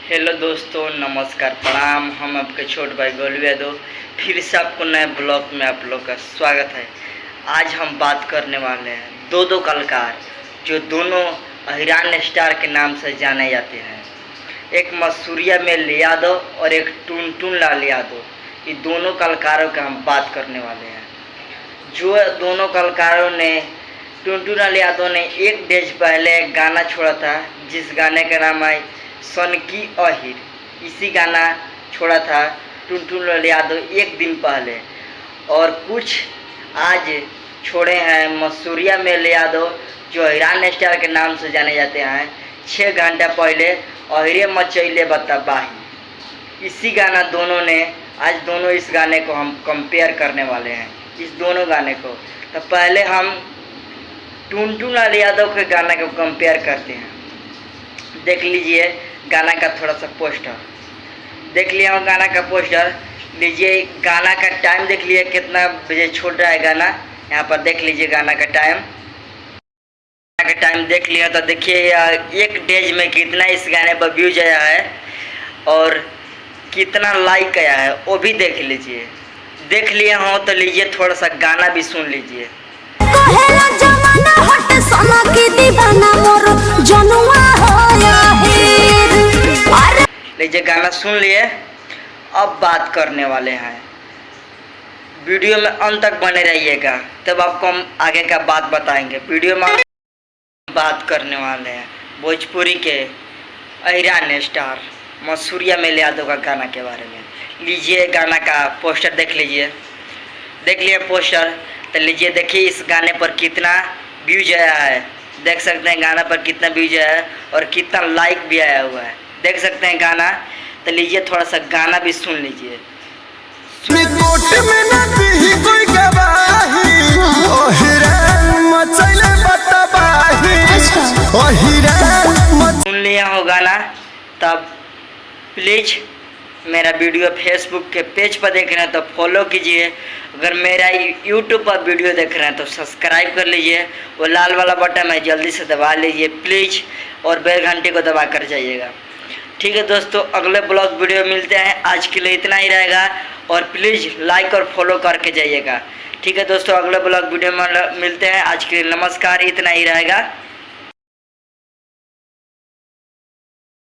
Hello दोस्तों, नमस्कार, प्रणाम। हम आपके छोटे भाई गोलू यादव फिर से आपको नए ब्लॉग में आप लोग का स्वागत है। आज हम बात करने वाले हैं दो कलाकार जो दोनों अहिरान स्टार के नाम से जाने जाते हैं। एक मसूरिया मेल यादव और एक टुनटुन लाल यादव। ये दोनों कलाकारों का हम बात करने वाले हैं। जो दोनों कलाकारों ने टुनटुन लाल यादव ने एक डेज पहले एक गाना छोड़ा था, जिस गाने का नाम है सन की अहिर। इसी गाना छोड़ा था टुनटुन लाल यादव एक दिन पहले। और कुछ आज छोड़े हैं मसूरिया मेल यादव जो अहिरान स्टार के नाम से जाने जाते हैं। 6 घंटा पहले अहिरे मचैले बताबाही। इसी गाना दोनों ने आज दोनों इस गाने को हम कंपेयर करने वाले हैं, इस दोनों गाने को। तो पहले हम टुनटुन लाल यादव के गाने को कंपेयर करते हैं। देख लीजिए गाना का थोड़ा सा पोस्टर, देख लिया गाना का पोस्टर। लीजिए गाना का टाइम देख लीजिए कितना बजे छोड़ रहा है गाना। यहाँ पर देख लीजिए गाना का टाइम देख लिया। तो देखिए एक डेज में कितना इस गाने पर व्यूज आया है और कितना लाइक आया है वो भी देख लीजिए। देख लिया हो तो लीजिए थोड़ा सा गाना भी सुन लीजिए। लीजिए गाना सुन लिए। अब बात करने वाले हैं, वीडियो में अंत तक बने रहिएगा, तब आपको हम आगे का बात बताएंगे। वीडियो में बात करने वाले हैं भोजपुरी के अहिरान स्टार मसूरिया मेल यादव का गाना के बारे में। लीजिए गाना का पोस्टर देख लीजिए, देख लिया पोस्टर। तो लीजिए देखिए इस गाने पर कितना व्यूज आया है। देख सकते हैं गाना पर कितना व्यूज आया है और कितना लाइक भी आया हुआ है, देख सकते हैं गाना। तो लीजिए थोड़ा सा गाना भी सुन लीजिए। सुन लिया हो गाना, तब प्लीज़ मेरा वीडियो फेसबुक के पेज पर देख रहे हैं तो फॉलो कीजिए। अगर मेरा यूट्यूब पर वीडियो देख रहे हैं तो सब्सक्राइब कर लीजिए। वो लाल वाला बटन है जल्दी से दबा लीजिए प्लीज़, और बेल घंटे को दबा कर जाइएगा। ठीक है दोस्तों, अगले ब्लॉग वीडियो मिलते हैं। आज के लिए इतना ही रहेगा और प्लीज़ लाइक और फॉलो करके जाइएगा। ठीक है दोस्तों, अगले ब्लॉग वीडियो में मिलते हैं। आज के लिए नमस्कार, इतना ही रहेगा।